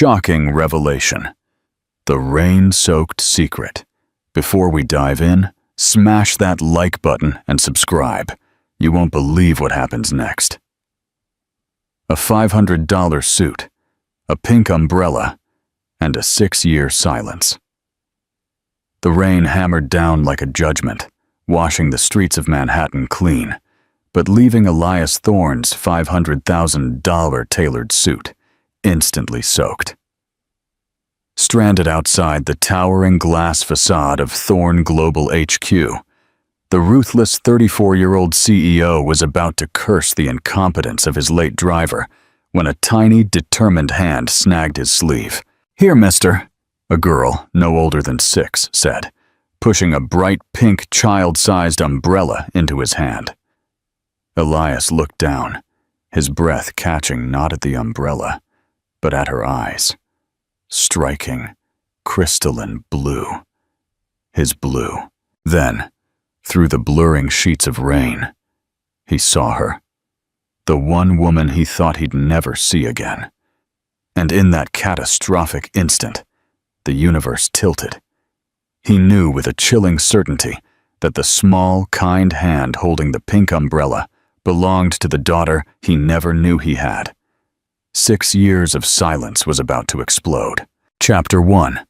Shocking revelation. The rain-soaked secret. Before we dive in, smash that like button and subscribe. You won't believe what happens next. A $500 suit, a pink umbrella, and a 6-year silence. The rain hammered down like a judgment, washing the streets of Manhattan clean, but leaving Elias Thorne's $500,000 tailored suit instantly soaked. Stranded outside the towering glass facade of Thorne Global HQ, the ruthless 34-year-old CEO was about to curse the incompetence of his late driver when a tiny, determined hand snagged his sleeve. "Here, mister," a girl, no older than 6, said, pushing a bright pink child-sized umbrella into his hand. Elias looked down, his breath catching not at the umbrella, but at her eyes. Striking, crystalline blue. His blue. Then, through the blurring sheets of rain, he saw her. The one woman he thought he'd never see again. And in that catastrophic instant, the universe tilted. He knew with a chilling certainty that the small, kind hand holding the pink umbrella belonged to the daughter he never knew he had. 6 years of silence was about to explode. Chapter 1.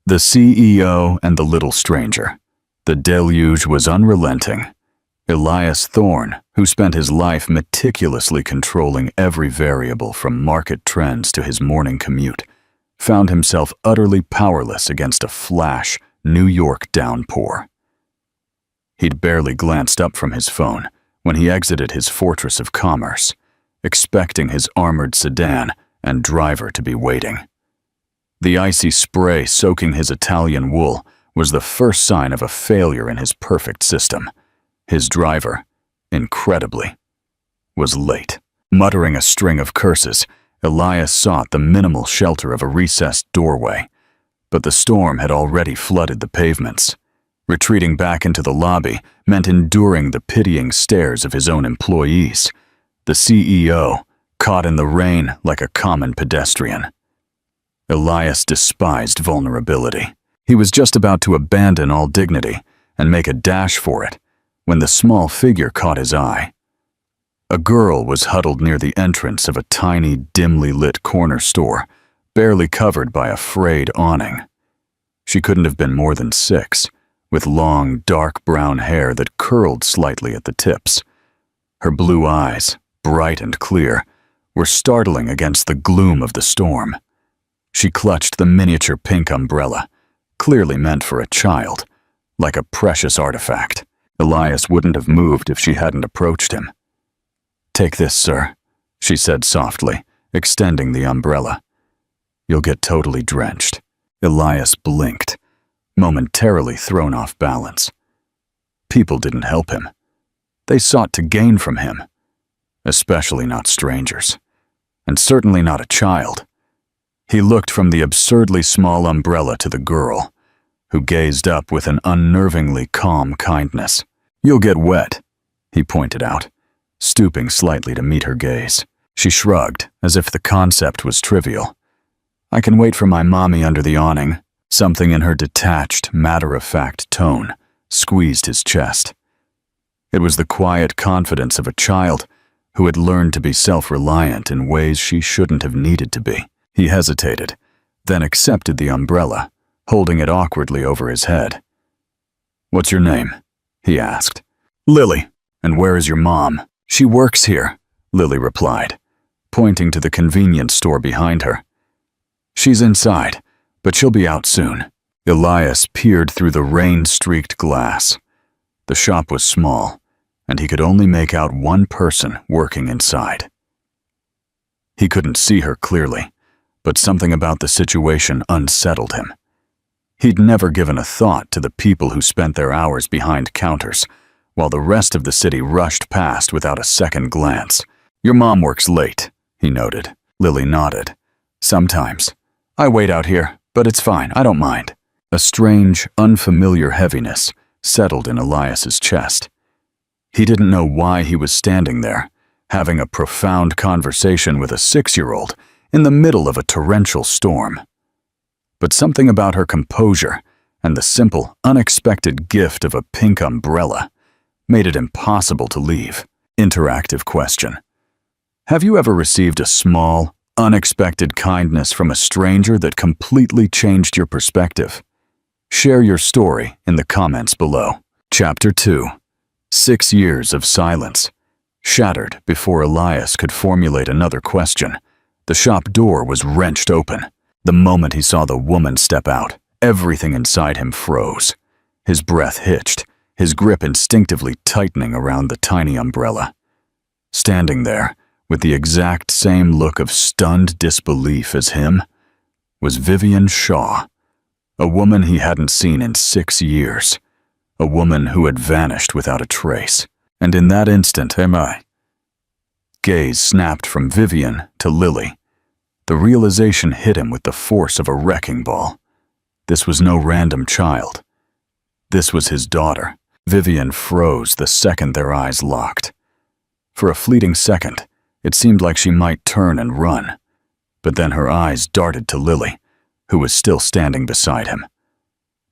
The CEO and the Little Stranger. The deluge was unrelenting. Elias Thorne, who spent his life meticulously controlling every variable from market trends to his morning commute, found himself utterly powerless against a flash New York downpour. He'd barely glanced up from his phone when he exited his fortress of commerce, expecting his armored sedan and driver to be waiting. The icy spray soaking his Italian wool was the first sign of a failure in his perfect system. His driver, incredibly, was late. Muttering a string of curses, Elias sought the minimal shelter of a recessed doorway, but the storm had already flooded the pavements. Retreating back into the lobby meant enduring the pitying stares of his own employees, the CEO, caught in the rain like a common pedestrian. Elias despised vulnerability. He was just about to abandon all dignity and make a dash for it when the small figure caught his eye. A girl was huddled near the entrance of a tiny, dimly lit corner store, barely covered by a frayed awning. She couldn't have been more than 6, with long, dark brown hair that curled slightly at the tips. Her blue eyes, bright and clear, were startling against the gloom of the storm. She clutched the miniature pink umbrella, clearly meant for a child, like a precious artifact. Elias wouldn't have moved if she hadn't approached him. "Take this, sir," she said softly, extending the umbrella. "You'll get totally drenched." Elias blinked, momentarily thrown off balance. People didn't help him. They sought to gain from him, especially not strangers, and certainly not a child. He looked from the absurdly small umbrella to the girl, who gazed up with an unnervingly calm kindness. "You'll get wet," he pointed out, stooping slightly to meet her gaze. She shrugged, as if the concept was trivial. "I can wait for my mommy under the awning." Something in her detached, matter-of-fact tone squeezed his chest. It was the quiet confidence of a child who had learned to be self-reliant in ways she shouldn't have needed to be. He hesitated, then accepted the umbrella, holding it awkwardly over his head. "What's your name?" he asked. "Lily. And where is your mom?" "She works here," Lily replied, pointing to the convenience store behind her. "She's inside, but she'll be out soon." Elias peered through the rain-streaked glass. The shop was small, and he could only make out one person working inside. He couldn't see her clearly, but something about the situation unsettled him. He'd never given a thought to the people who spent their hours behind counters, while the rest of the city rushed past without a second glance. "Your mom works late," he noted. Lily nodded. "Sometimes. I wait out here, but it's fine, I don't mind." A strange, unfamiliar heaviness settled in Elias's chest. He didn't know why he was standing there, having a profound conversation with a 6-year-old in the middle of a torrential storm. But something about her composure and the simple, unexpected gift of a pink umbrella made it impossible to leave. Interactive question. Have you ever received a small, unexpected kindness from a stranger that completely changed your perspective? Share your story in the comments below. Chapter 2. 6 years of silence. Shattered before Elias could formulate another question, the shop door was wrenched open. The moment he saw the woman step out, everything inside him froze. His breath hitched, his grip instinctively tightening around the tiny umbrella. Standing there, with the exact same look of stunned disbelief as him, was Vivian Shaw, a woman he hadn't seen in 6 years, a woman who had vanished without a trace. And in that instant, gaze snapped from Vivian to Lily. The realization hit him with the force of a wrecking ball. This was no random child. This was his daughter. Vivian froze the second their eyes locked. For a fleeting second, it seemed like she might turn and run, but then her eyes darted to Lily, who was still standing beside him.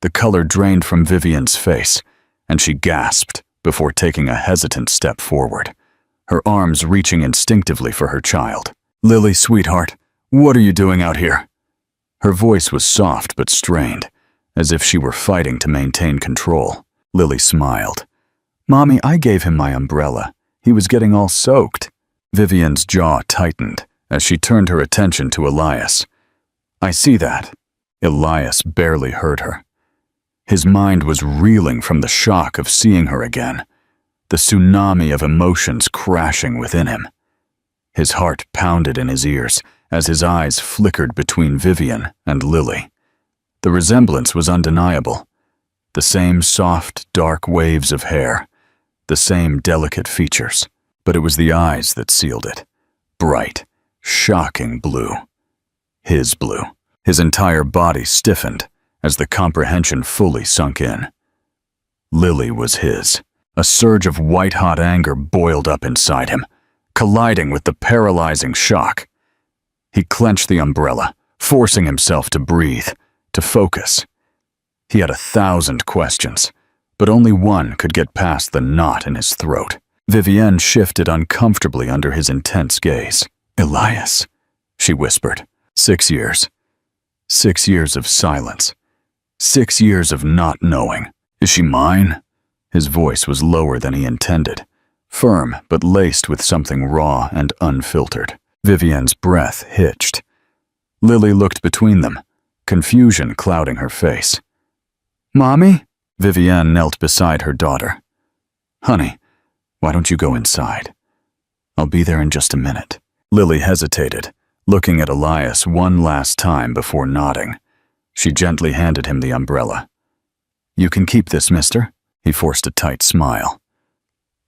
The color drained from Vivian's face, and she gasped before taking a hesitant step forward, her arms reaching instinctively for her child. "Lily, sweetheart, what are you doing out here?" Her voice was soft but strained, as if she were fighting to maintain control. Lily smiled. "Mommy, I gave him my umbrella. He was getting all soaked." Vivian's jaw tightened as she turned her attention to Elias. "I see that." Elias barely heard her. His mind was reeling from the shock of seeing her again, the tsunami of emotions crashing within him. His heart pounded in his ears as his eyes flickered between Vivian and Lily. The resemblance was undeniable. The same soft, dark waves of hair, the same delicate features, but it was the eyes that sealed it. Bright, shocking blue. His blue. His entire body stiffened as the comprehension fully sunk in. Lily was his. A surge of white-hot anger boiled up inside him, colliding with the paralyzing shock. He clenched the umbrella, forcing himself to breathe, to focus. He had 1,000 questions, but only one could get past the knot in his throat. Vivienne shifted uncomfortably under his intense gaze. "Elias," she whispered. 6 years. 6 years of silence. 6 years of not knowing. "Is she mine?" His voice was lower than he intended, firm but laced with something raw and unfiltered. Vivienne's breath hitched. Lily looked between them, confusion clouding her face. "Mommy?" Vivienne knelt beside her daughter. "Honey, why don't you go inside? I'll be there in just a minute." Lily hesitated, looking at Elias one last time before nodding. She gently handed him the umbrella. "You can keep this, mister." He forced a tight smile.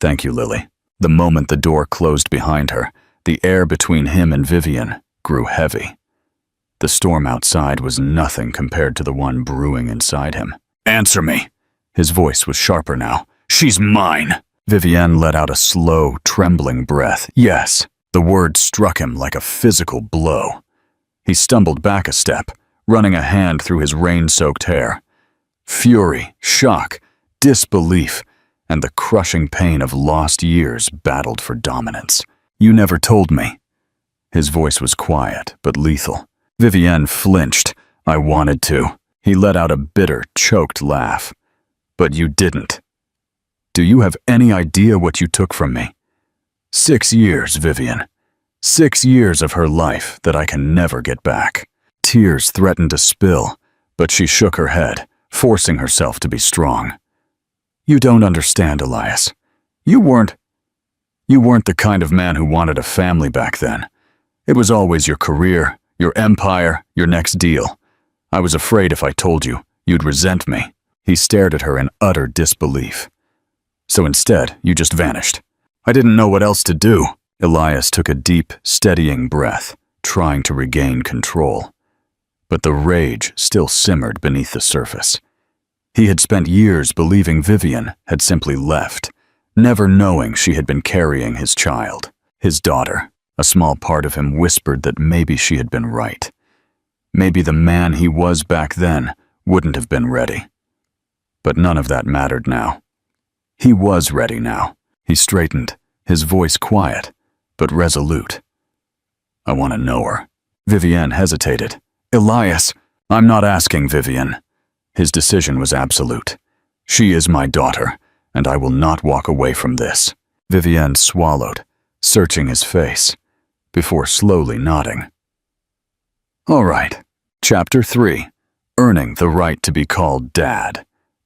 "Thank you, Lily." The moment the door closed behind her, the air between him and Vivian grew heavy. The storm outside was nothing compared to the one brewing inside him. "Answer me!" His voice was sharper now. "She's mine!" Vivienne let out a slow, trembling breath. "Yes." The word struck him like a physical blow. He stumbled back a step, running a hand through his rain-soaked hair. Fury, shock, disbelief, and the crushing pain of lost years battled for dominance. "You never told me." His voice was quiet, but lethal. Vivienne flinched. "I wanted to." He let out a bitter, choked laugh. "But you didn't. Do you have any idea what you took from me? 6 years, Vivian. 6 years of her life that I can never get back." Tears threatened to spill, but she shook her head, forcing herself to be strong. "You don't understand, Elias. You weren't the kind of man who wanted a family back then. It was always your career, your empire, your next deal. I was afraid if I told you, you'd resent me." He stared at her in utter disbelief. "So instead, you just vanished. I didn't know what else to do." Elias took a deep, steadying breath, trying to regain control. But the rage still simmered beneath the surface. He had spent years believing Vivian had simply left, never knowing she had been carrying his child, his daughter. A small part of him whispered that maybe she had been right. Maybe the man he was back then wouldn't have been ready. But none of that mattered now. He was ready now. He straightened, his voice quiet, but resolute. I want to know her. Vivienne hesitated. Elias, I'm not asking, Vivienne. His decision was absolute. She is my daughter, and I will not walk away from this. Vivienne swallowed, searching his face, before slowly nodding. All right. Chapter 3. Earning the right to be called Dad.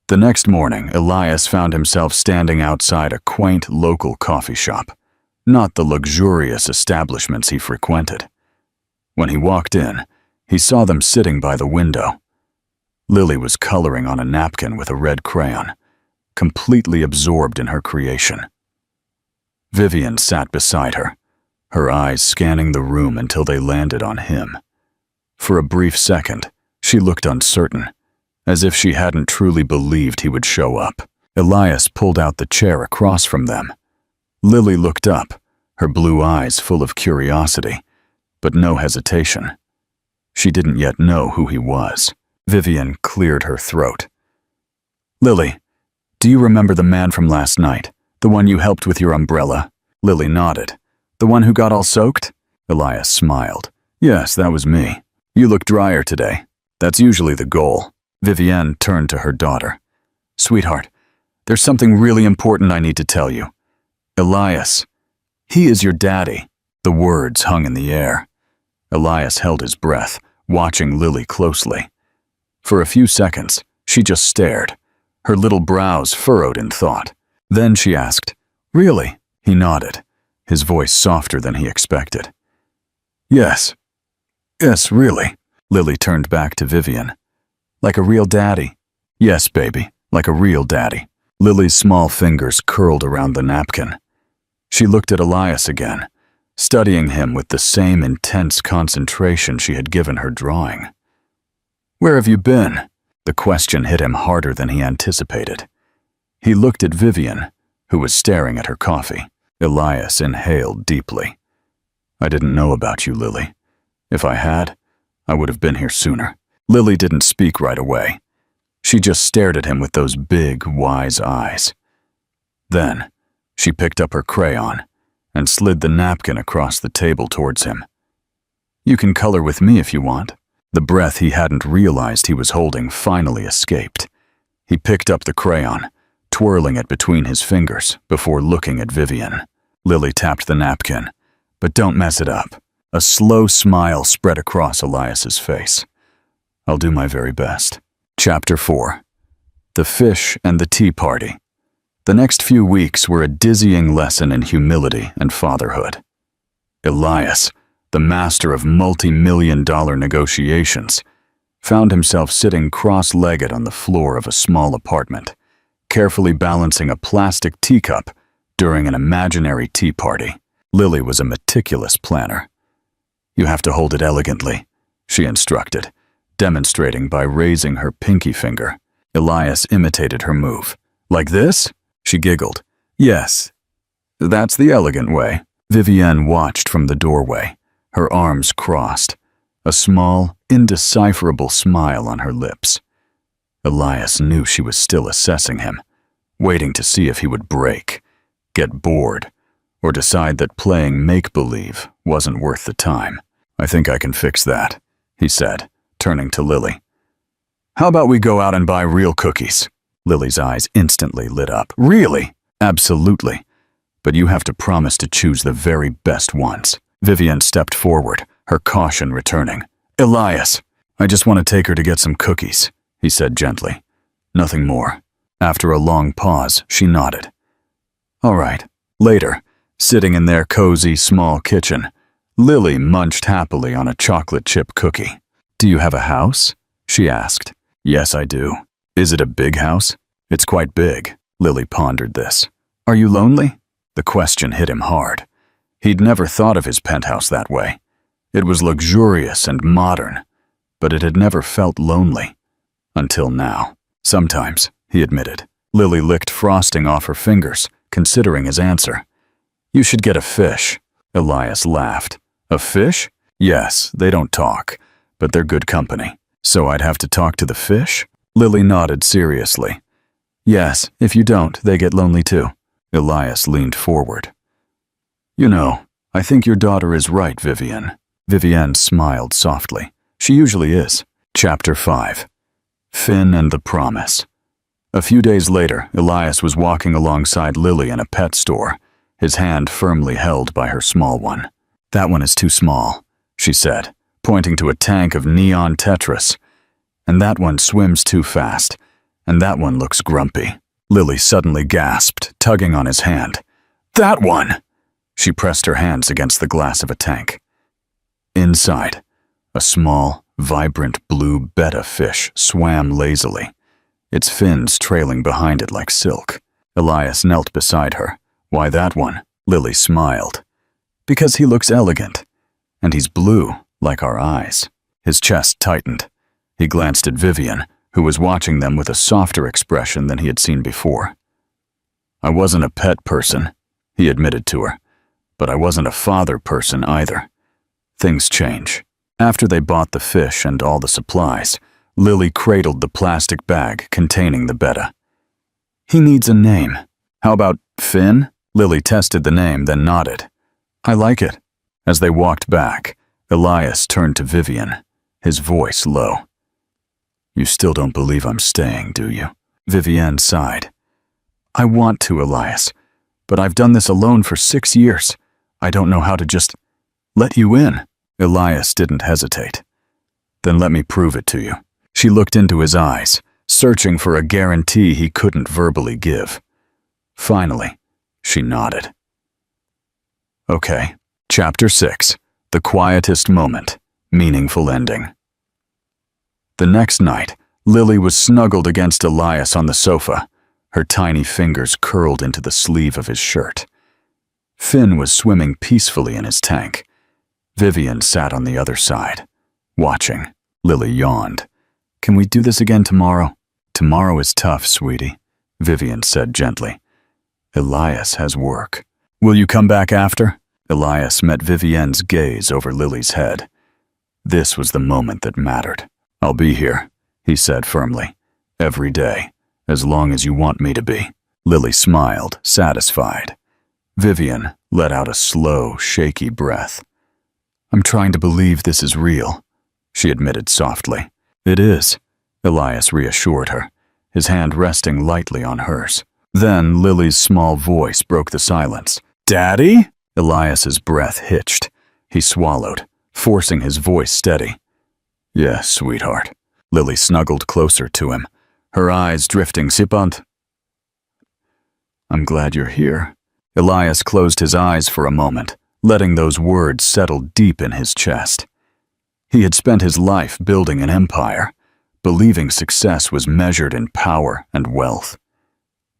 The next morning, Elias found himself standing outside a quaint local coffee shop, not the luxurious establishments he frequented. When he walked in, he saw them sitting by the window. Lily was coloring on a napkin with a red crayon, completely absorbed in her creation. Vivienne sat beside her, her eyes scanning the room until they landed on him. For a brief second, she looked uncertain, as if she hadn't truly believed he would show up. Elias pulled out the chair across from them. Lily looked up, her blue eyes full of curiosity, but no hesitation. She didn't yet know who he was. Vivienne cleared her throat. Lily, do you remember the man from last night, the one you helped with your umbrella? Lily nodded. The one who got all soaked? Elias smiled. Yes, that was me. You look drier today. That's usually the goal. Vivienne turned to her daughter. Sweetheart, there's something really important I need to tell you. Elias, he is your daddy. The words hung in the air. Elias held his breath, watching Lily closely. For a few seconds, she just stared, her little brows furrowed in thought. Then she asked, Really? He nodded, his voice softer than he expected. Yes, really. Lily turned back to Vivienne. Like a real daddy? Yes, baby, like a real daddy. Lily's small fingers curled around the napkin. She looked at Elias again, studying him with the same intense concentration she had given her drawing. Where have you been? The question hit him harder than he anticipated. He looked at Vivienne, who was staring at her coffee. Elias inhaled deeply. I didn't know about you, Lily. If I had, I would have been here sooner. Lily didn't speak right away. She just stared at him with those big, wise eyes. Then, she picked up her crayon and slid the napkin across the table towards him. You can color with me if you want. The breath he hadn't realized he was holding finally escaped. He picked up the crayon, twirling it between his fingers before looking at Vivienne. Lily tapped the napkin, but don't mess it up. A slow smile spread across Elias's face. I'll do my very best. Chapter 4. The Fish and the Tea Party. The next few weeks were a dizzying lesson in humility and fatherhood. Elias, the master of multi-million-dollar negotiations, found himself sitting cross-legged on the floor of a small apartment, carefully balancing a plastic teacup during an imaginary tea party. Lily was a meticulous planner. You have to hold it elegantly, she instructed, demonstrating by raising her pinky finger. Elias imitated her move. Like this? She giggled. Yes, that's the elegant way. Vivienne watched from the doorway, her arms crossed, a small, indecipherable smile on her lips. Elias knew she was still assessing him, waiting to see if he would break, get bored, or decide that playing make-believe wasn't worth the time. I think I can fix that, he said, turning to Lily. How about we go out and buy real cookies? Lily's eyes instantly lit up. Really? Absolutely. But you have to promise to choose the very best ones. Vivienne stepped forward, her caution returning. Elias, I just want to take her to get some cookies, he said gently. Nothing more. After a long pause, she nodded. All right. Later, sitting in their cozy, small kitchen, Lily munched happily on a chocolate chip cookie. Do you have a house? She asked. Yes, I do. Is it a big house? It's quite big. Lily pondered this. Are you lonely? The question hit him hard. He'd never thought of his penthouse that way. It was luxurious and modern, but it had never felt lonely. Until now. Sometimes, he admitted. Lily licked frosting off her fingers, considering his answer. You should get a fish. Elias laughed. A fish? Yes, they don't talk, but they're good company. So I'd have to talk to the fish? Lily nodded seriously. Yes, if you don't, they get lonely too. Elias leaned forward. You know, I think your daughter is right, Vivienne. Vivienne smiled softly. She usually is. Chapter 5. Finn and the Promise. A few days later, Elias was walking alongside Lily in a pet store, his hand firmly held by her small one. That one is too small, she said, pointing to a tank of neon Tetris. And that one swims too fast, and that one looks grumpy. Lily suddenly gasped, tugging on his hand. That one! She pressed her hands against the glass of a tank. Inside, a small, vibrant blue betta fish swam lazily, its fins trailing behind it like silk. Elias knelt beside her. Why that one? Lily smiled. Because he looks elegant, and he's blue, like our eyes. His chest tightened. He glanced at Vivienne, who was watching them with a softer expression than he had seen before. I wasn't a pet person, he admitted to her, but I wasn't a father person either. Things change. After they bought the fish and all the supplies, Lily cradled the plastic bag containing the betta. He needs a name. How about Finn? Lily tested the name, then nodded. I like it. As they walked back, Elias turned to Vivienne, his voice low. You still don't believe I'm staying, do you? Vivienne sighed. I want to, Elias, but I've done this alone for 6 years. I don't know how to just let you in. Elias didn't hesitate. Then let me prove it to you. She looked into his eyes, searching for a guarantee he couldn't verbally give. Finally, she nodded. Okay, Chapter 6. The Quietest Moment. Meaningful Ending. The next night, Lily was snuggled against Elias on the sofa, her tiny fingers curled into the sleeve of his shirt. Finn was swimming peacefully in his tank. Vivienne sat on the other side, watching. Lily yawned. Can we do this again tomorrow? Tomorrow is tough, sweetie, Vivienne said gently. Elias has work. Will you come back after? Elias met Vivienne's gaze over Lily's head. This was the moment that mattered. I'll be here, he said firmly. Every day, as long as you want me to be. Lily smiled, satisfied. Vivienne let out a slow, shaky breath. I'm trying to believe this is real, she admitted softly. It is, Elias reassured her, his hand resting lightly on hers. Then Lily's small voice broke the silence. Daddy? Elias's breath hitched. He swallowed, forcing his voice steady. Yes, sweetheart. Lily snuggled closer to him, her eyes drifting sipant. I'm glad you're here. Elias closed his eyes for a moment, letting those words settle deep in his chest. He had spent his life building an empire, believing success was measured in power and wealth.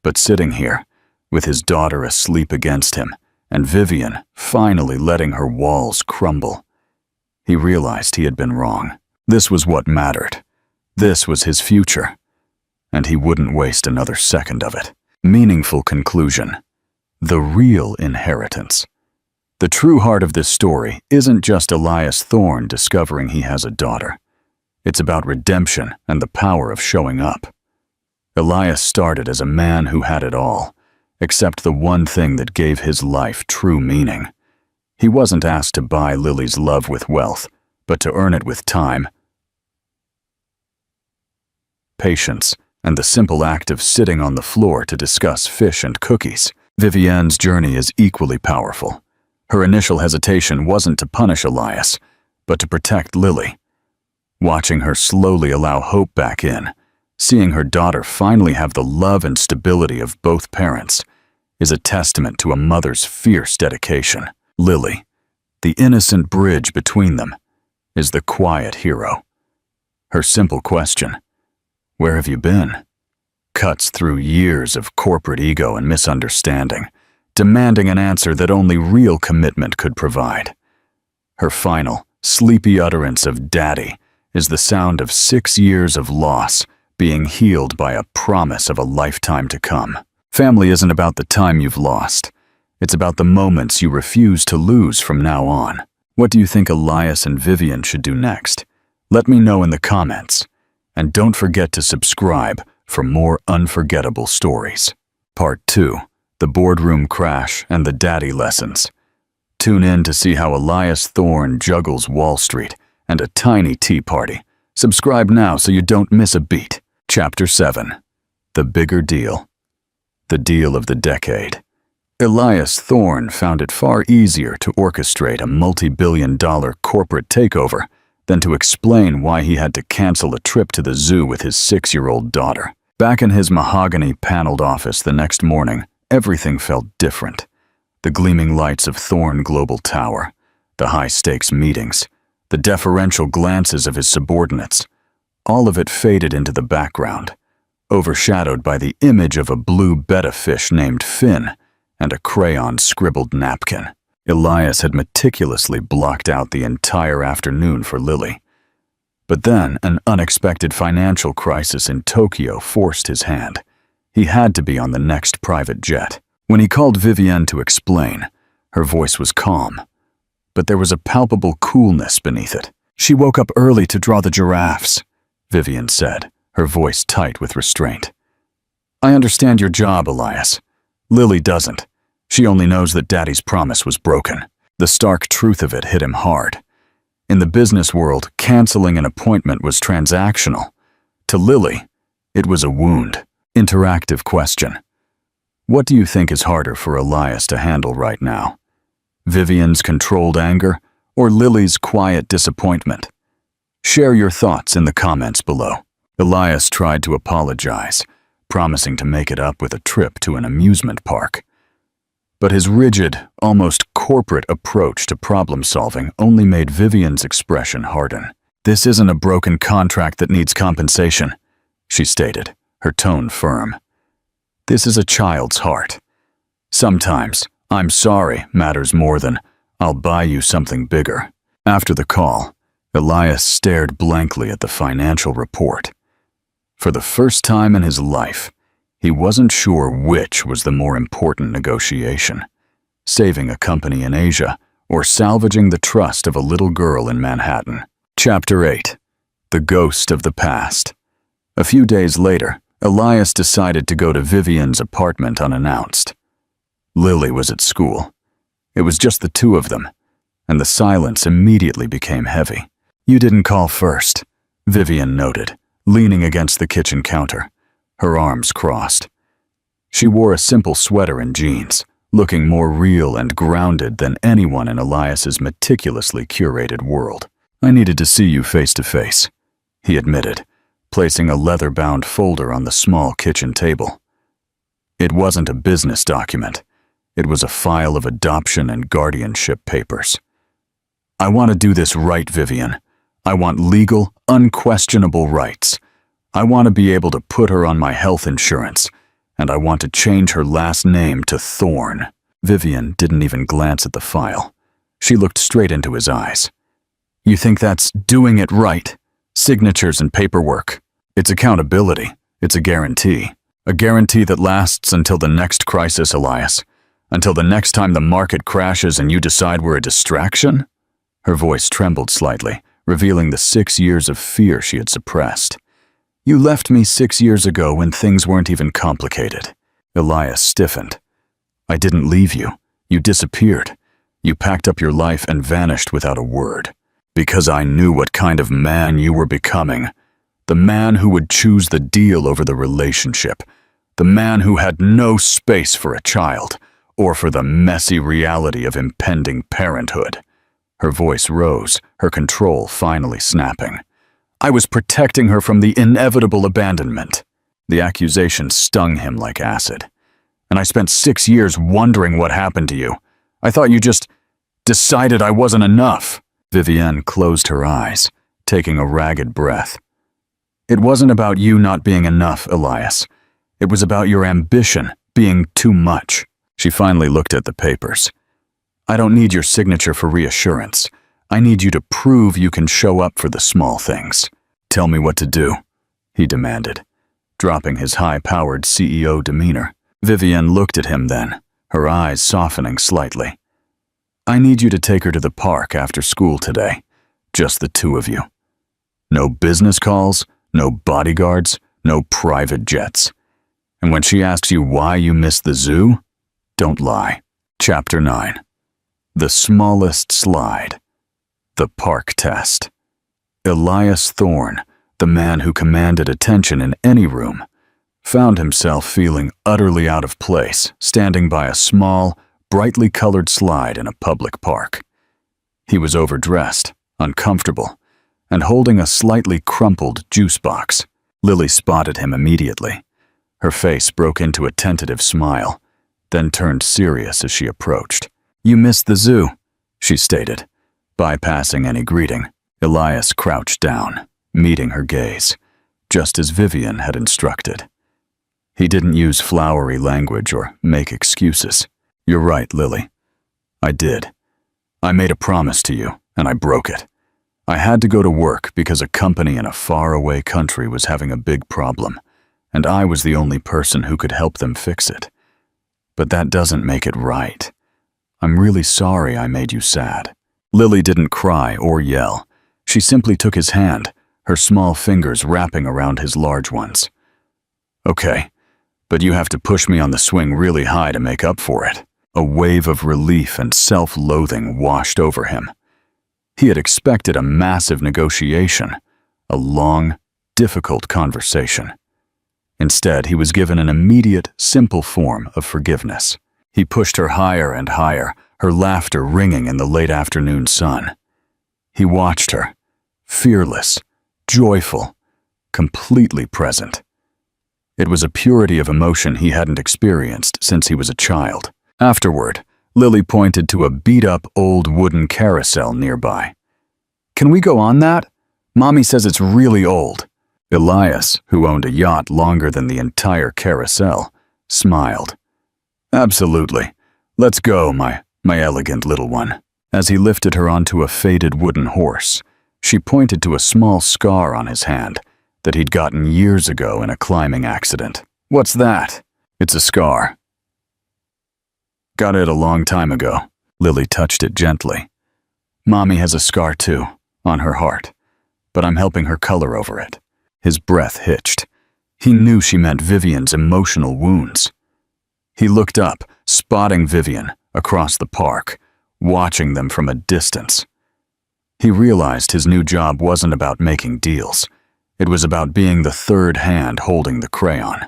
But sitting here, with his daughter asleep against him, and Vivienne finally letting her walls crumble, he realized he had been wrong. This was what mattered. This was his future, and he wouldn't waste another second of it. Meaningful conclusion. The real inheritance. The true heart of this story isn't just Elias Thorne discovering he has a daughter. It's about redemption and the power of showing up. Elias started as a man who had it all, except the one thing that gave his life true meaning. He wasn't asked to buy Lily's love with wealth, but to earn it with time, patience, and the simple act of sitting on the floor to discuss fish and cookies. Vivienne's journey is equally powerful. Her initial hesitation wasn't to punish Elias, but to protect Lily. Watching her slowly allow hope back in, seeing her daughter finally have the love and stability of both parents, is a testament to a mother's fierce dedication. Lily, the innocent bridge between them, is the quiet hero. Her simple question, "Where have you been?" cuts through years of corporate ego and misunderstanding, demanding an answer that only real commitment could provide. Her final, sleepy utterance of "Daddy" is the sound of 6 years of loss being healed by a promise of a lifetime to come. Family isn't about the time you've lost. It's about the moments you refuse to lose from now on. What do you think Elias and Vivian should do next? Let me know in the comments. And don't forget to subscribe for more unforgettable stories. Part 2. The Boardroom Crash and the Daddy Lessons. Tune in to see how Elias Thorne juggles Wall Street and a tiny tea party. Subscribe now so you don't miss a beat. Chapter 7. The Bigger Deal. The Deal of the Decade. Elias Thorne found it far easier to orchestrate a multi-billion-dollar corporate takeover than to explain why he had to cancel a trip to the zoo with his 6-year-old daughter. Back in his mahogany-paneled office the next morning, everything felt different. The gleaming lights of Thorne Global Tower, the high-stakes meetings, the deferential glances of his subordinates, all of it faded into the background, overshadowed by the image of a blue betta fish named Finn and a crayon-scribbled napkin. Elias had meticulously blocked out the entire afternoon for Lily. But then an unexpected financial crisis in Tokyo forced his hand. He had to be on the next private jet. When he called Vivienne to explain, her voice was calm, but there was a palpable coolness beneath it. "She woke up early to draw the giraffes," Vivienne said, her voice tight with restraint. "I understand your job, Elias. Lily doesn't. She only knows that Daddy's promise was broken." The stark truth of it hit him hard. In the business world, canceling an appointment was transactional. To Lily, it was a wound. Interactive question. What do you think is harder for Elias to handle right now? Vivian's controlled anger or Lily's quiet disappointment? Share your thoughts in the comments below. Elias tried to apologize, promising to make it up with a trip to an amusement park. But his rigid, almost corporate approach to problem-solving only made Vivian's expression harden. "This isn't a broken contract that needs compensation," she stated, her tone firm. "This is a child's heart. Sometimes, I'm sorry matters more than, I'll buy you something bigger." After the call, Elias stared blankly at the financial report. For the first time in his life, he wasn't sure which was the more important negotiation, saving a company in Asia or salvaging the trust of a little girl in Manhattan. Chapter 8. The Ghost of the Past. A few days later, Elias decided to go to Vivian's apartment unannounced. Lily was at school. It was just the two of them, and the silence immediately became heavy. "You didn't call first," Vivian noted, leaning against the kitchen counter, her arms crossed. She wore a simple sweater and jeans, looking more real and grounded than anyone in Elias's meticulously curated world. "I needed to see you face to face," he admitted, placing a leather-bound folder on the small kitchen table. It wasn't a business document. It was a file of adoption and guardianship papers. "I want to do this right, Vivian. I want legal, unquestionable rights. I want to be able to put her on my health insurance, and I want to change her last name to Thorne." Vivian didn't even glance at the file. She looked straight into his eyes. "You think that's doing it right? Signatures and paperwork. It's accountability. It's a guarantee. A guarantee that lasts until the next crisis, Elias. Until the next time the market crashes and you decide we're a distraction?" Her voice trembled slightly, revealing the 6 years of fear she had suppressed. "You left me 6 years ago when things weren't even complicated." Elias stiffened. "I didn't leave you. You disappeared. You packed up your life and vanished without a word. Because I knew what kind of man you were becoming. The man who would choose the deal over the relationship. The man who had no space for a child, or for the messy reality of impending parenthood." Her voice rose, her control finally snapping. "I was protecting her from the inevitable abandonment." The accusation stung him like acid. "And I spent 6 years wondering what happened to you. I thought you just decided I wasn't enough." Vivienne closed her eyes, taking a ragged breath. "It wasn't about you not being enough, Elias. It was about your ambition being too much." She finally looked at the papers. "I don't need your signature for reassurance. I need you to prove you can show up for the small things." "Tell me what to do," he demanded, dropping his high-powered CEO demeanor. Vivienne looked at him then, her eyes softening slightly. "I need you to take her to the park after school today. Just the two of you. No business calls, no bodyguards, no private jets. And when she asks you why you missed the zoo, don't lie." Chapter 9. The smallest slide. The park test. Elias Thorne, the man who commanded attention in any room, found himself feeling utterly out of place, standing by a small, brightly colored slide in a public park. He was overdressed, uncomfortable, and holding a slightly crumpled juice box. Lily spotted him immediately. Her face broke into a tentative smile, then turned serious as she approached. "You missed the zoo," she stated, bypassing any greeting. Elias crouched down, meeting her gaze, just as Vivian had instructed. He didn't use flowery language or make excuses. "You're right, Lily. I did. I made a promise to you, and I broke it. I had to go to work because a company in a faraway country was having a big problem, and I was the only person who could help them fix it. But that doesn't make it right. I'm really sorry I made you sad." Lily didn't cry or yell. She simply took his hand, her small fingers wrapping around his large ones. "Okay, but you have to push me on the swing really high to make up for it." A wave of relief and self-loathing washed over him. He had expected a massive negotiation, a long, difficult conversation. Instead, he was given an immediate, simple form of forgiveness. He pushed her higher and higher, her laughter ringing in the late afternoon sun. He watched her, fearless, joyful, completely present. It was a purity of emotion he hadn't experienced since he was a child. Afterward, Lily pointed to a beat-up old wooden carousel nearby. "Can we go on that? Mommy says it's really old." Elias, who owned a yacht longer than the entire carousel, smiled. "Absolutely. Let's go, my elegant little one." As he lifted her onto a faded wooden horse, she pointed to a small scar on his hand that he'd gotten years ago in a climbing accident. "What's that?" "It's a scar. Got it a long time ago." Lily touched it gently. "Mommy has a scar too, on her heart, but I'm helping her color over it." His breath hitched. He knew she meant Vivian's emotional wounds. He looked up, spotting Vivian across the park, watching them from a distance. He realized his new job wasn't about making deals. It was about being the third hand holding the crayon,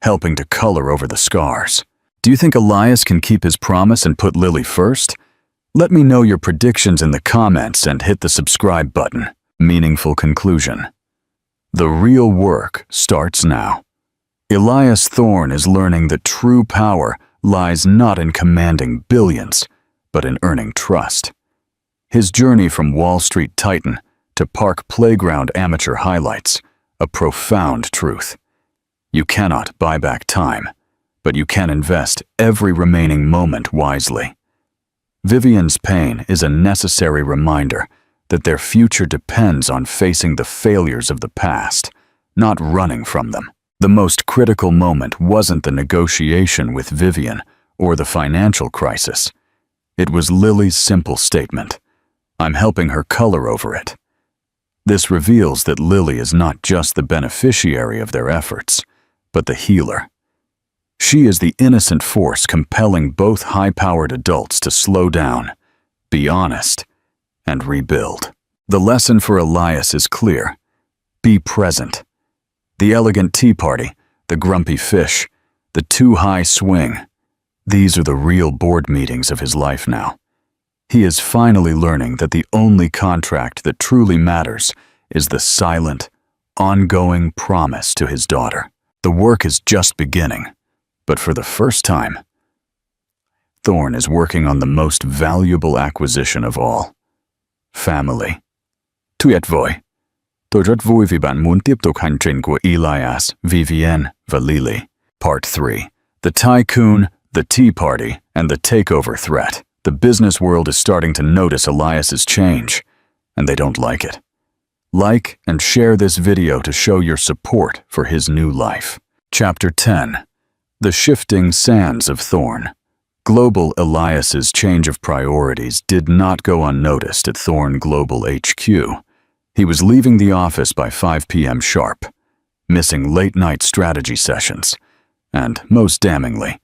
helping to color over the scars. Do you think Elias can keep his promise and put Lily first? Let me know your predictions in the comments and hit the subscribe button. Meaningful conclusion. The real work starts now. Elias Thorne is learning that true power lies not in commanding billions, but in earning trust. His journey from Wall Street titan to park playground amateur highlights, a profound truth. You cannot buy back time, but you can invest every remaining moment wisely. Vivian's pain is a necessary reminder that their future depends on facing the failures of the past, not running from them. The most critical moment wasn't the negotiation with Vivian or the financial crisis. It was Lily's simple statement, "I'm helping her color over it." This reveals that Lily is not just the beneficiary of their efforts, but the healer. She is the innocent force compelling both high-powered adults to slow down, be honest, and rebuild. The lesson for Elias is clear. Be present. The elegant tea party, the grumpy fish, the too-high swing. These are the real board meetings of his life now. He is finally learning that the only contract that truly matters is the silent, ongoing promise to his daughter. The work is just beginning, but for the first time, Thorne is working on the most valuable acquisition of all. Family. Tuyet voi. Tojot vui viban mun tiếp tục hành trình của Elias, Vivienne và Lily. Part 3. The tycoon, the tea party, and the takeover threat. The business world is starting to notice Elias's change, and they don't like it. Like and share this video to show your support for his new life. Chapter 10. The Shifting Sands of Thorne. Global Elias's change of priorities did not go unnoticed at Thorn Global HQ. He was leaving the office by 5 p.m. sharp, missing late-night strategy sessions, and, most damningly,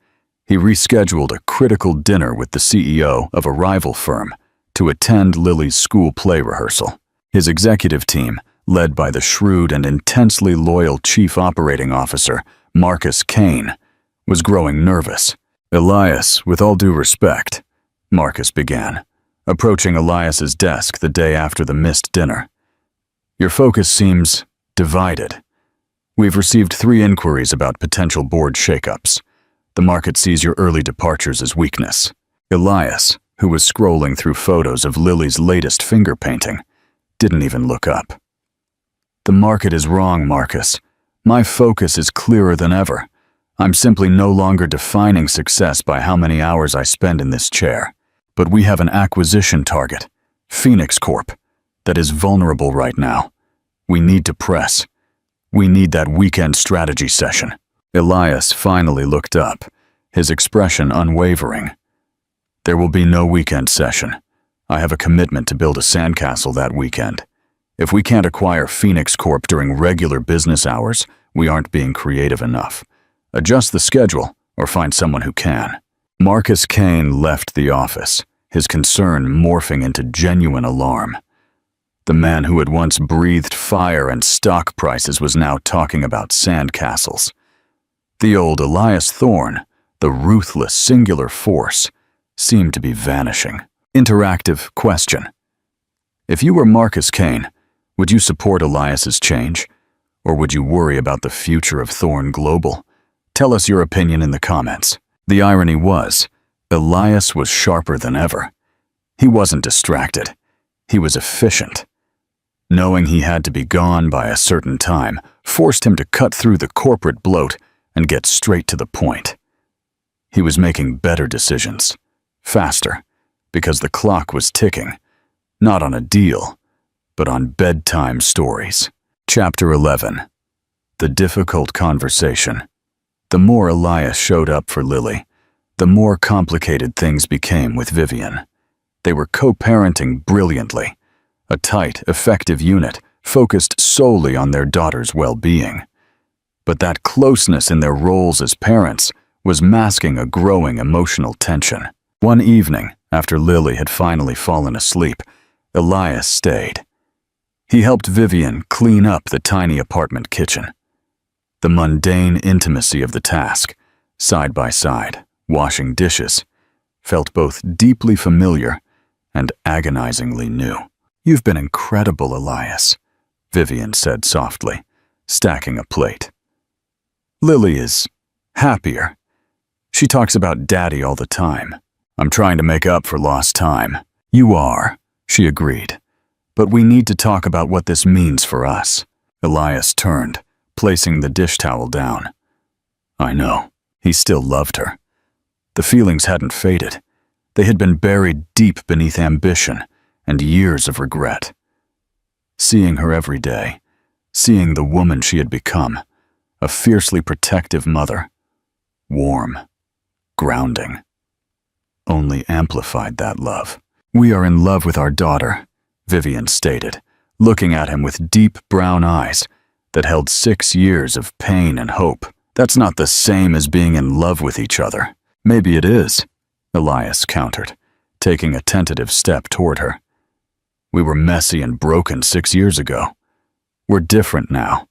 he rescheduled a critical dinner with the CEO of a rival firm to attend Lily's school play rehearsal. His executive team, led by the shrewd and intensely loyal Chief Operating Officer, Marcus Kane, was growing nervous. "Elias, with all due respect," Marcus began, approaching Elias's desk the day after the missed dinner. "Your focus seems divided. We've received 3 inquiries about potential board shakeups. The market sees your early departures as weakness." Elias, who was scrolling through photos of Lily's latest finger painting, didn't even look up. "The market is wrong, Marcus. My focus is clearer than ever. I'm simply no longer defining success by how many hours I spend in this chair. But we have an acquisition target, Phoenix Corp, that is vulnerable right now. We need to press. We need that weekend strategy session." Elias finally looked up, his expression unwavering. "There will be no weekend session. I have a commitment to build a sandcastle that weekend. If we can't acquire Phoenix Corp during regular business hours, we aren't being creative enough. Adjust the schedule or find someone who can." Marcus Kane left the office, his concern morphing into genuine alarm. The man who had once breathed fire and stock prices was now talking about sandcastles. The old Elias Thorn, the ruthless singular force, seemed to be vanishing. Interactive question. If you were Marcus Kane, would you support Elias's change? Or would you worry about the future of Thorn Global? Tell us your opinion in the comments. The irony was, Elias was sharper than ever. He wasn't distracted. He was efficient. Knowing he had to be gone by a certain time forced him to cut through the corporate bloat and get straight to the point. He was making better decisions, faster, because the clock was ticking, not on a deal, but on bedtime stories. Chapter 11. The Difficult Conversation. The more Elias showed up for Lily, the more complicated things became with Vivian. They were co-parenting brilliantly, a tight, effective unit focused solely on their daughter's well-being. But that closeness in their roles as parents was masking a growing emotional tension. One evening, after Lily had finally fallen asleep, Elias stayed. He helped Vivian clean up the tiny apartment kitchen. The mundane intimacy of the task, side by side, washing dishes, felt both deeply familiar and agonizingly new. "You've been incredible, Elias," Vivian said softly, stacking a plate. "Lily is happier. She talks about Daddy all the time. I'm trying to make up for lost time." "You are," she agreed. "But we need to talk about what this means for us." Elias turned, placing the dish towel down. I know. He still loved her. The feelings hadn't faded. They had been buried deep beneath ambition and years of regret. Seeing her every day, seeing the woman she had become, a fiercely protective mother, warm, grounding, only amplified that love. "We are in love with our daughter," Vivian stated, looking at him with deep brown eyes that held 6 years of pain and hope. "That's not the same as being in love with each other." "Maybe it is," Elias countered, taking a tentative step toward her. "We were messy and broken 6 years ago. We're different now.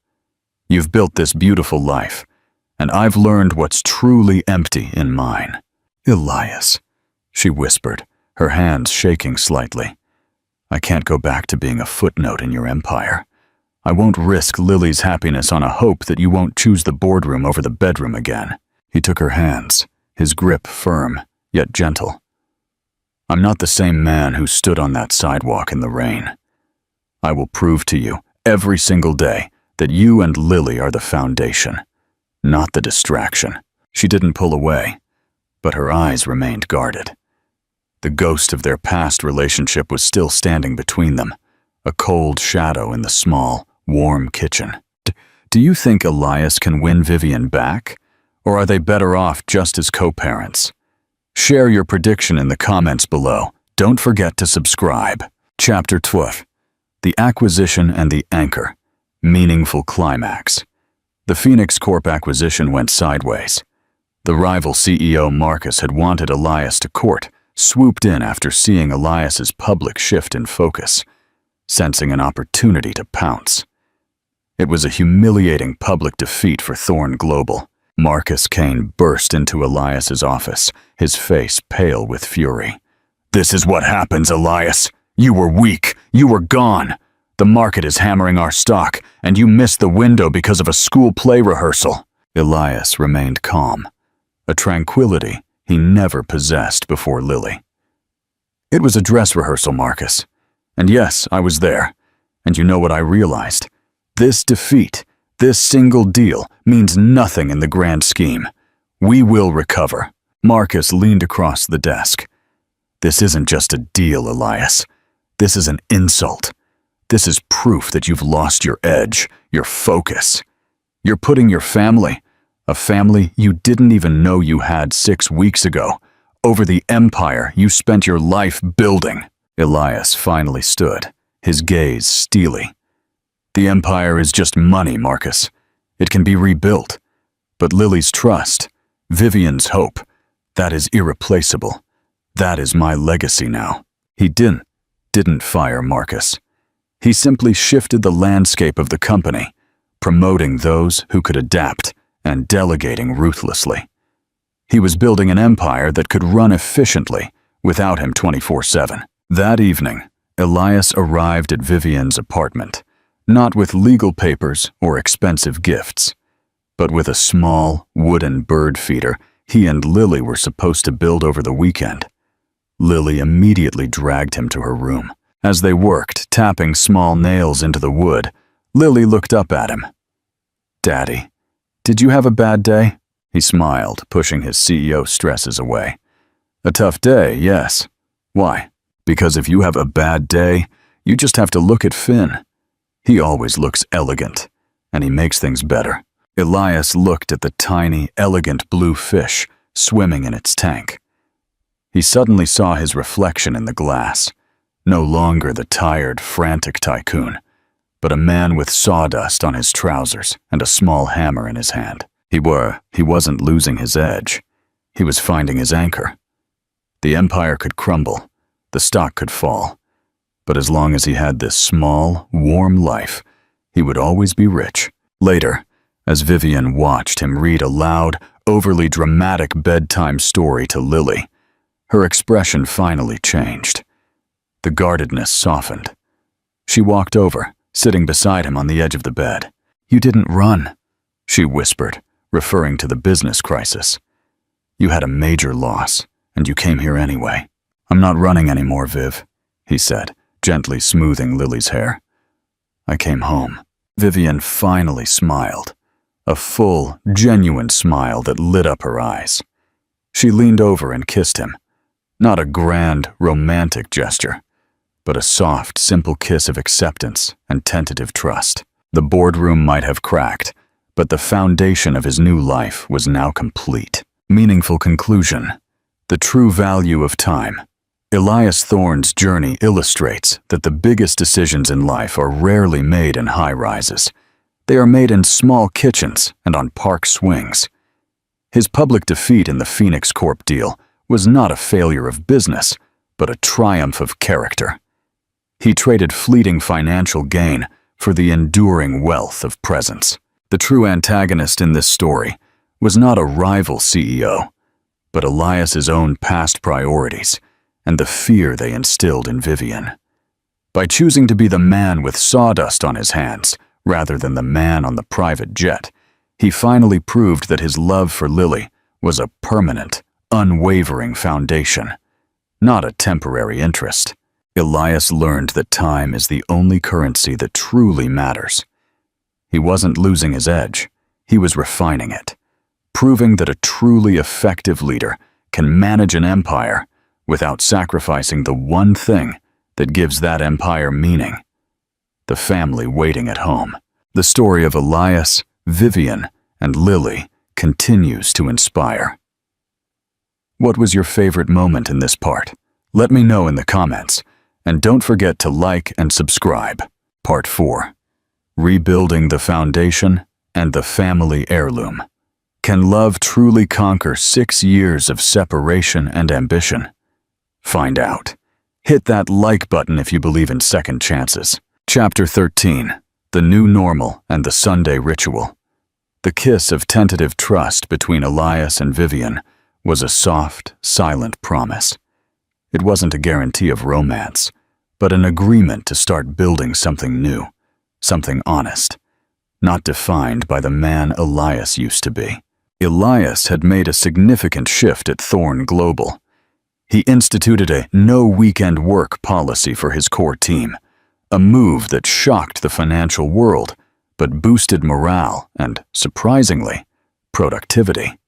You've built this beautiful life, and I've learned what's truly empty in mine." "Elias," she whispered, her hands shaking slightly. "I can't go back to being a footnote in your empire. I won't risk Lily's happiness on a hope that you won't choose the boardroom over the bedroom again." He took her hands, his grip firm, yet gentle. "I'm not the same man who stood on that sidewalk in the rain. I will prove to you, every single day, that you and Lily are the foundation, not the distraction." She didn't pull away, but her eyes remained guarded. The ghost of their past relationship was still standing between them, a cold shadow in the small, warm kitchen. Do you think Elias can win Vivian back, or are they better off just as co-parents?" Share your prediction in the comments below. Don't forget to subscribe. Chapter 12. The Acquisition and the Anchor. Meaningful Climax. The Phoenix Corp acquisition went sideways. The rival CEO Marcus had wanted Elias to court, swooped in after seeing Elias's public shift in focus, sensing an opportunity to pounce. It was a humiliating public defeat for Thorn Global. Marcus Kane burst into Elias's office, his face pale with fury. "This is what happens, Elias. You were weak. You were gone. The market is hammering our stock, and you missed the window because of a school play rehearsal." Elias remained calm, a tranquility he never possessed before Lily. "It was a dress rehearsal, Marcus. And yes, I was there. And you know what I realized? This defeat, this single deal, means nothing in the grand scheme. We will recover." Marcus leaned across the desk. "This isn't just a deal, Elias. This is an insult. This is proof that you've lost your edge, your focus. You're putting your family, a family you didn't even know you had 6 weeks ago, over the empire you spent your life building." Elias finally stood, his gaze steely. "The empire is just money, Marcus. It can be rebuilt. But Lily's trust, Vivian's hope, that is irreplaceable. That is my legacy now." He didn't fire Marcus. He simply shifted the landscape of the company, promoting those who could adapt and delegating ruthlessly. He was building an empire that could run efficiently without him 24/7. That evening, Elias arrived at Vivian's apartment, not with legal papers or expensive gifts, but with a small, wooden bird feeder he and Lily were supposed to build over the weekend. Lily immediately dragged him to her room. As they worked, tapping small nails into the wood, Lily looked up at him. "Daddy, did you have a bad day?" He smiled, pushing his CEO stresses away. "A tough day, yes. Why? Because if you have a bad day, you just have to look at Finn. He always looks elegant, and he makes things better." Elias looked at the tiny, elegant blue fish swimming in its tank. He suddenly saw his reflection in the glass, no longer the tired, frantic tycoon, but a man with sawdust on his trousers and a small hammer in his hand. He wasn't losing his edge. He was finding his anchor. The empire could crumble, the stock could fall, but as long as he had this small, warm life, he would always be rich. Later, as Vivian watched him read a loud, overly dramatic bedtime story to Lily, her expression finally changed. The guardedness softened. She walked over, sitting beside him on the edge of the bed. "You didn't run," she whispered, referring to the business crisis. "You had a major loss, and you came here anyway." "I'm not running anymore, Viv," he said, gently smoothing Lily's hair. "I came home." Vivian finally smiled, a full, genuine smile that lit up her eyes. She leaned over and kissed him. Not a grand, romantic gesture, but a soft, simple kiss of acceptance and tentative trust. The boardroom might have cracked, but the foundation of his new life was now complete. Meaningful conclusion. The true value of time. Elias Thorne's journey illustrates that the biggest decisions in life are rarely made in high-rises. They are made in small kitchens and on park swings. His public defeat in the Phoenix Corp deal was not a failure of business, but a triumph of character. He traded fleeting financial gain for the enduring wealth of presence. The true antagonist in this story was not a rival CEO, but Elias's own past priorities and the fear they instilled in Vivian. By choosing to be the man with sawdust on his hands rather than the man on the private jet, he finally proved that his love for Lily was a permanent, unwavering foundation, not a temporary interest. Elias learned that time is the only currency that truly matters. He wasn't losing his edge, he was refining it, proving that a truly effective leader can manage an empire without sacrificing the one thing that gives that empire meaning: the family waiting at home. The story of Elias, Vivian, and Lily continues to inspire. What was your favorite moment in this part? Let me know in the comments. And don't forget to like and subscribe. Part 4. Rebuilding the Foundation and the Family Heirloom. Can love truly conquer 6 years of separation and ambition? Find out. Hit that like button if you believe in second chances. Chapter 13. The New Normal and the Sunday Ritual. The kiss of tentative trust between Elias and Vivian was a soft, silent promise. It wasn't a guarantee of romance, but an agreement to start building something new, something honest, not defined by the man Elias used to be. Elias had made a significant shift at Thorne Global. He instituted a no-weekend work policy for his core team, a move that shocked the financial world, but boosted morale and, surprisingly, productivity.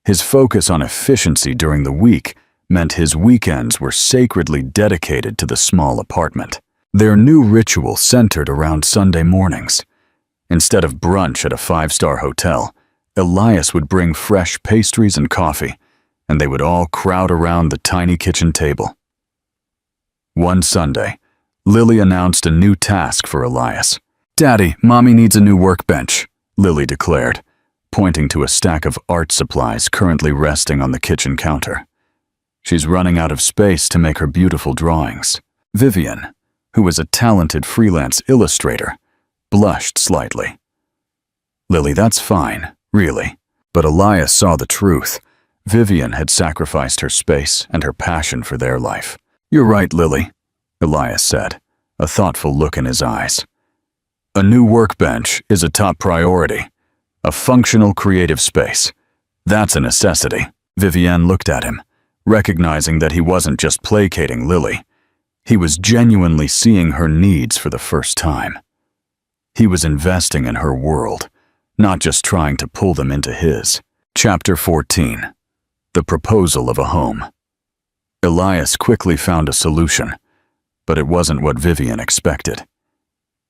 His focus on efficiency during the week meant his weekends were sacredly dedicated to the small apartment. Their new ritual centered around Sunday mornings. Instead of brunch at a 5-star hotel, Elias would bring fresh pastries and coffee, and they would all crowd around the tiny kitchen table. One Sunday, Lily announced a new task for Elias. "Daddy, Mommy needs a new workbench," Lily declared, pointing to a stack of art supplies currently resting on the kitchen counter. "She's running out of space to make her beautiful drawings." Vivian, who was a talented freelance illustrator, blushed slightly. "Lily, that's fine, really." But Elias saw the truth. Vivian had sacrificed her space and her passion for their life. "You're right, Lily," Elias said, a thoughtful look in his eyes. "A new workbench is a top priority. A functional creative space. That's a necessity." Vivian looked at him, recognizing that he wasn't just placating Lily. He was genuinely seeing her needs for the first time. He was investing in her world, not just trying to pull them into his. Chapter 14. The Proposal of a Home. Elias quickly found a solution, but it wasn't what Vivian expected.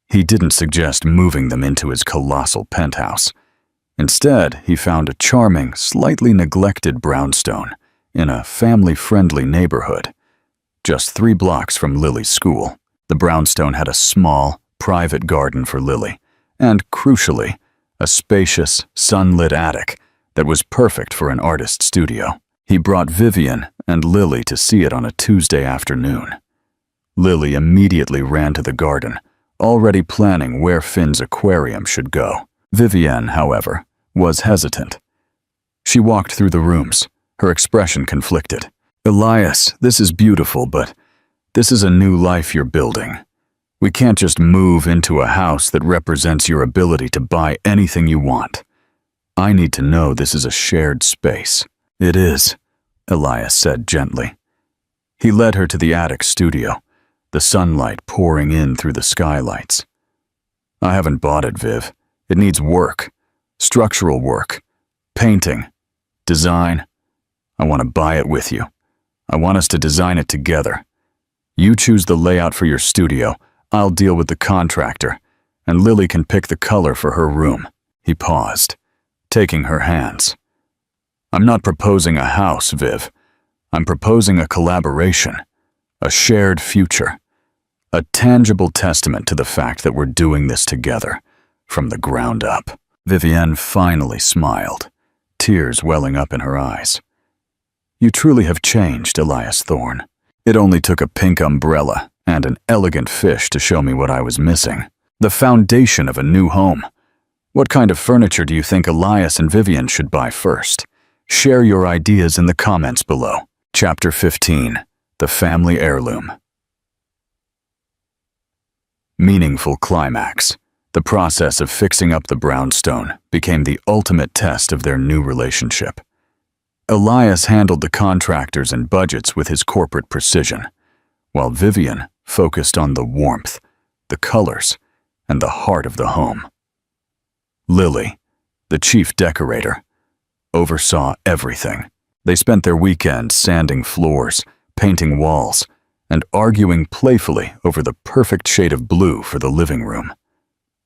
He didn't suggest moving them into his colossal penthouse. Instead, he found a charming, slightly neglected brownstone in a family-friendly neighborhood, just 3 blocks from Lily's school. The brownstone had a small, private garden for Lily, and, crucially, a spacious, sunlit attic that was perfect for an artist's studio. He brought Vivian and Lily to see it on a Tuesday afternoon. Lily immediately ran to the garden, already planning where Finn's aquarium should go. Vivian, however, was hesitant. She walked through the rooms, her expression conflicted. "Elias, this is beautiful, but this is a new life you're building. We can't just move into a house that represents your ability to buy anything you want. I need to know this is a shared space." "It is," Elias said gently. He led her to the attic studio, the sunlight pouring in through the skylights. "I haven't bought it, Viv. It needs work. Structural work. Painting. Design. I want to buy it with you. I want us to design it together. You choose the layout for your studio, I'll deal with the contractor, and Lily can pick the color for her room." He paused, taking her hands. "I'm not proposing a house, Viv. I'm proposing a collaboration, a shared future, a tangible testament to the fact that we're doing this together, from the ground up." Vivienne finally smiled, tears welling up in her eyes. "You truly have changed, Elias Thorne. It only took a pink umbrella and an elegant fish to show me what I was missing. The foundation of a new home. What kind of furniture do you think Elias and Vivian should buy first? Share your ideas in the comments below." Chapter 15. The Family Heirloom. Meaningful climax. The process of fixing up the brownstone became the ultimate test of their new relationship. Elias handled the contractors and budgets with his corporate precision, while Vivian focused on the warmth, the colors, and the heart of the home. Lily, the chief decorator, oversaw everything. They spent their weekends sanding floors, painting walls, and arguing playfully over the perfect shade of blue for the living room.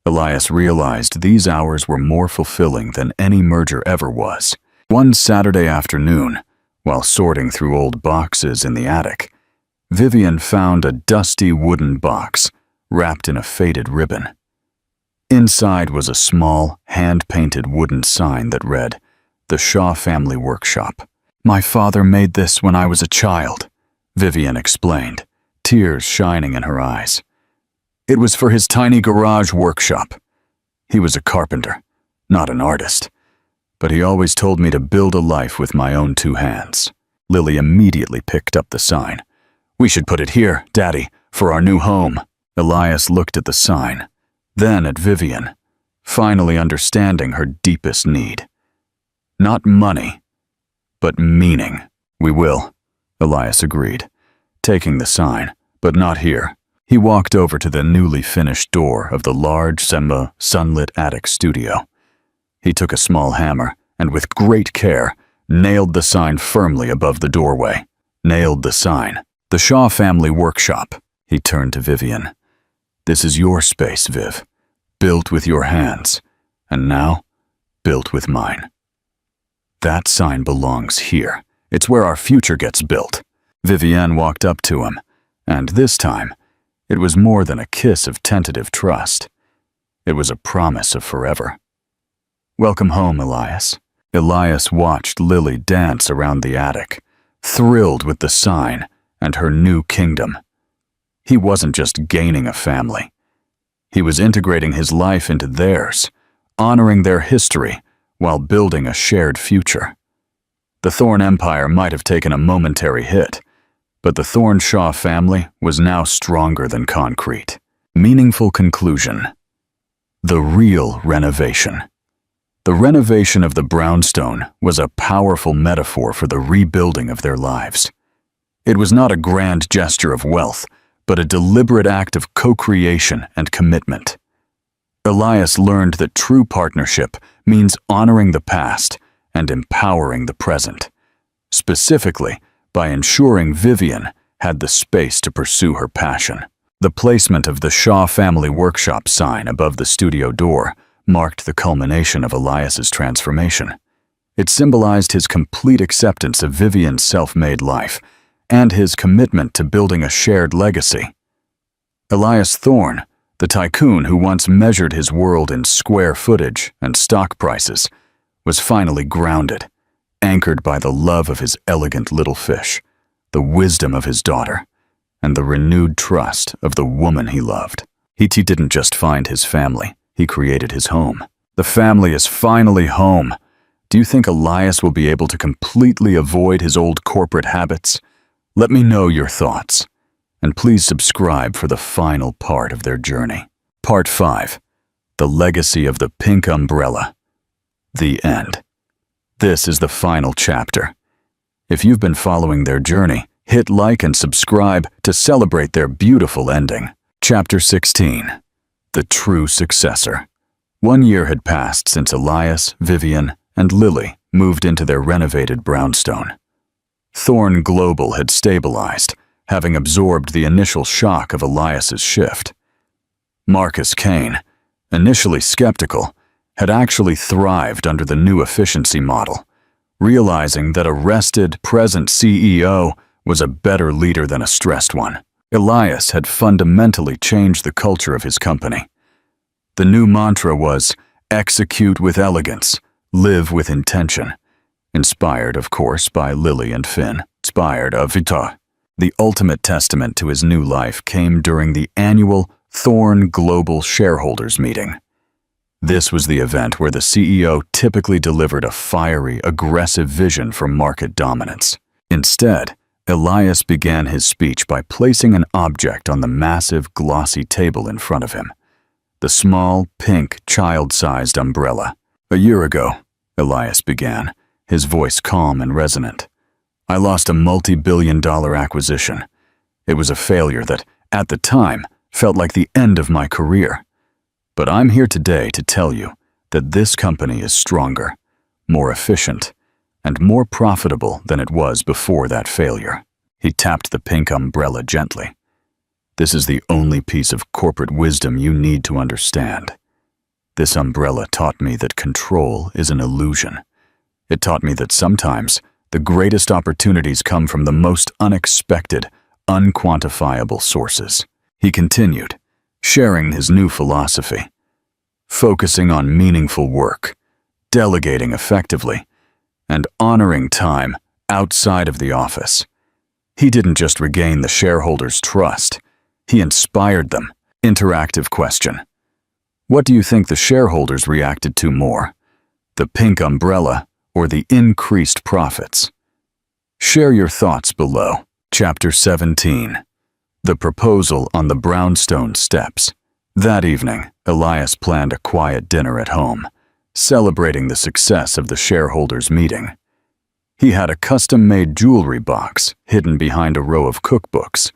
Elias realized these hours were more fulfilling than any merger ever was. One Saturday afternoon, While sorting through old boxes in the attic, Vivian found a dusty wooden box wrapped in a faded ribbon. Inside was a small, hand-painted wooden sign that read, "The Shaw Family Workshop." "My father made this when I was a child," Vivian explained, tears shining in her eyes. "It was for his tiny garage workshop. He was a carpenter, not an artist, but he always told me to build a life with my own two hands." Lily immediately picked up the sign. "We should put it here, Daddy, for our new home." Elias looked at the sign, then at Vivian, finally understanding her deepest need. Not money, but meaning. "We will," Elias agreed, taking the sign, "but not here." He walked over to the newly finished door of the large, sunlit attic studio. He took a small hammer and, with great care, nailed the sign firmly above the doorway. Nailed the sign. "The Shaw Family Workshop." He turned to Vivian. "This is your space, Viv. Built with your hands, and now, built with mine. That sign belongs here. It's where our future gets built." Vivienne walked up to him, and this time, it was more than a kiss of tentative trust. It was a promise of forever. "Welcome home, Elias." Elias watched Lily dance around the attic, thrilled with the sign and her new kingdom. He wasn't just gaining a family. He was integrating his life into theirs, honoring their history while building a shared future. The Thorne Empire might have taken a momentary hit, but the Thorne Shaw family was now stronger than concrete. Meaningful conclusion. The real renovation. The renovation of the brownstone was a powerful metaphor for the rebuilding of their lives. It was not a grand gesture of wealth, but a deliberate act of co-creation and commitment. Elias learned that true partnership means honoring the past and empowering the present, specifically by ensuring Vivian had the space to pursue her passion. The placement of the Shaw Family Workshop sign above the studio door marked the culmination of Elias's transformation. It symbolized his complete acceptance of Vivian's self-made life and his commitment to building a shared legacy. Elias Thorne, the tycoon who once measured his world in square footage and stock prices, was finally grounded, anchored by the love of his elegant little fish, the wisdom of his daughter, and the renewed trust of the woman he loved. He didn't just find his family, he created his home. The family is finally home. Do you think Elias will be able to completely avoid his old corporate habits? Let me know your thoughts, and please subscribe for the final part of their journey. Part 5. The Legacy of the Pink Umbrella. The End. This is the final chapter. If you've been following their journey, hit like and subscribe to celebrate their beautiful ending. Chapter 16. The True Successor. 1 year had passed since Elias, Vivian, and Lily moved into their renovated brownstone. Thorne Global had stabilized, having absorbed the initial shock of Elias's shift. Marcus Kane, initially skeptical, had actually thrived under the new efficiency model, realizing that a rested, present CEO was a better leader than a stressed one. Elias had fundamentally changed the culture of his company. The new mantra was, "Execute with elegance, live with intention." Inspired, of course, by Lily and Finn, inspired of Vita. The ultimate testament to his new life came during the annual Thorne Global Shareholders Meeting. This was the event where the CEO typically delivered a fiery, aggressive vision for market dominance. Instead, Elias began his speech by placing an object on the massive, glossy table in front of him. The small, pink, child-sized umbrella. "A year ago," Elias began, his voice calm and resonant, "I lost a multi-billion-dollar acquisition. It was a failure that, at the time, felt like the end of my career. But I'm here today to tell you that this company is stronger, more efficient, and more profitable than it was before that failure." He tapped the pink umbrella gently. "This is the only piece of corporate wisdom you need to understand. This umbrella taught me that control is an illusion. It taught me that sometimes the greatest opportunities come from the most unexpected, unquantifiable sources. He continued, sharing his new philosophy. Focusing on meaningful work, delegating effectively, and honoring time outside of the office. He didn't just regain the shareholders' trust, he inspired them. Interactive question. What do you think the shareholders reacted to more? The pink umbrella or the increased profits? Share your thoughts below. Chapter 17. The proposal on the brownstone steps. That evening, Elias planned a quiet dinner at home, celebrating the success of the shareholders' meeting. He had a custom-made jewelry box hidden behind a row of cookbooks,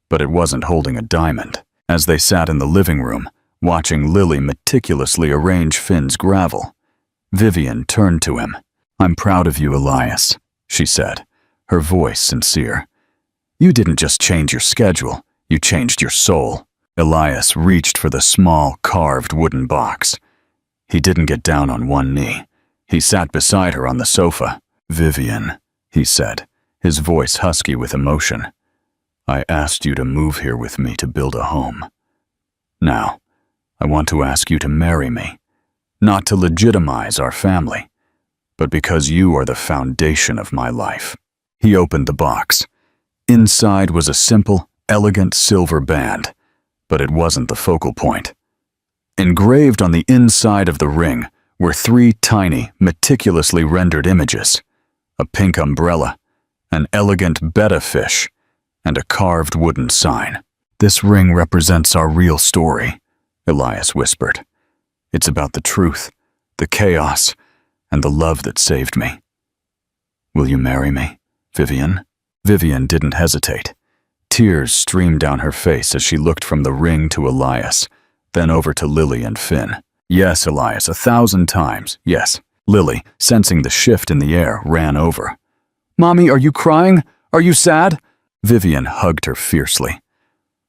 but it wasn't holding a diamond. As they sat in the living room, watching Lily meticulously arrange Finn's gravel, Vivian turned to him. "I'm proud of you, Elias," she said, her voice sincere. "You didn't just change your schedule, you changed your soul." Elias reached for the small, carved wooden box. He didn't get down on one knee. He sat beside her on the sofa. "Vivian," he said, his voice husky with emotion, "I asked you to move here with me to build a home. Now, I want to ask you to marry me, not to legitimize our family, but because you are the foundation of my life." He opened the box. Inside was a simple, elegant silver band, but it wasn't the focal point. Engraved on the inside of the ring were 3 tiny, meticulously rendered images: a pink umbrella, an elegant betta fish, and a carved wooden sign. "This ring represents our real story," Elias whispered. "It's about the truth, the chaos, and the love that saved me. Will you marry me, Vivian?" Vivian didn't hesitate. Tears streamed down her face as she looked from the ring to Elias, then over to Lily and Finn. "Yes, Elias, 1,000 times, yes." Lily, sensing the shift in the air, ran over. "Mommy, are you crying? Are you sad?" Vivian hugged her fiercely.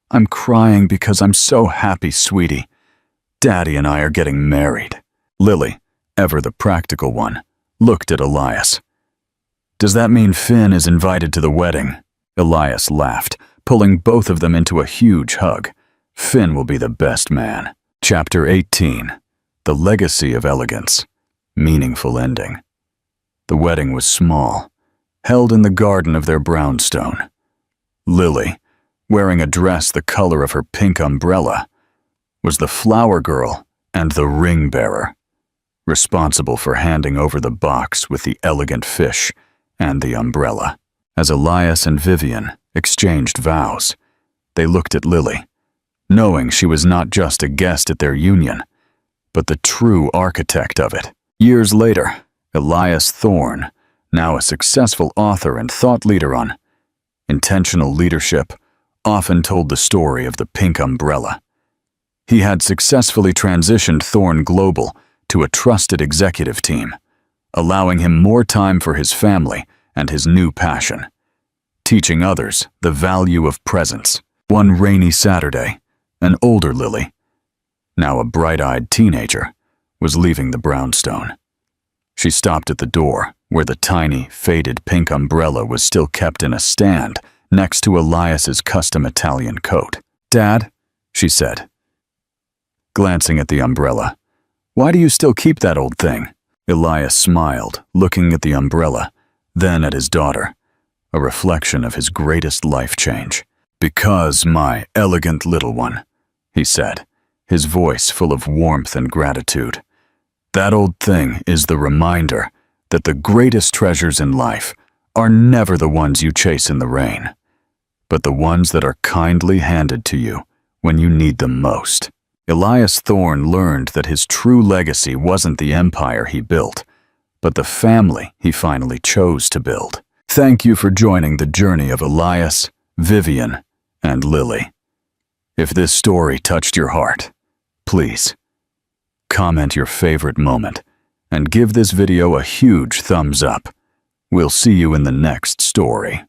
"I'm crying because I'm so happy, sweetie. Daddy and I are getting married." Lily, ever the practical one, looked at Elias. "Does that mean Finn is invited to the wedding?" Elias laughed, pulling both of them into a huge hug. "Finn will be the best man." Chapter 18. The Legacy of Elegance. Meaningful ending. The wedding was small, held in the garden of their brownstone. Lily, wearing a dress the color of her pink umbrella, was the flower girl and the ring bearer, responsible for handing over the box with the elegant fish and the umbrella. As Elias and Vivian exchanged vows, they looked at Lily, knowing she was not just a guest at their union, but the true architect of it. Years later, Elias Thorne, now a successful author and thought leader on intentional leadership, often told the story of the pink umbrella. He had successfully transitioned Thorne Global to a trusted executive team, allowing him more time for his family and his new passion, teaching others the value of presence. One rainy Saturday, an older Lily, now a bright-eyed teenager, was leaving the brownstone. She stopped at the door, where the tiny, faded pink umbrella was still kept in a stand next to Elias's custom Italian coat. "Dad," she said, glancing at the umbrella, "why do you still keep that old thing?" Elias smiled, looking at the umbrella, then at his daughter, a reflection of his greatest life change. "Because, my elegant little one," he said, his voice full of warmth and gratitude, "that old thing is the reminder that the greatest treasures in life are never the ones you chase in the rain, but the ones that are kindly handed to you when you need them most." Elias Thorne learned that his true legacy wasn't the empire he built, but the family he finally chose to build. Thank you for joining the journey of Elias, Vivian, and Lily. If this story touched your heart, please comment your favorite moment and give this video a huge thumbs up. We'll see you in the next story.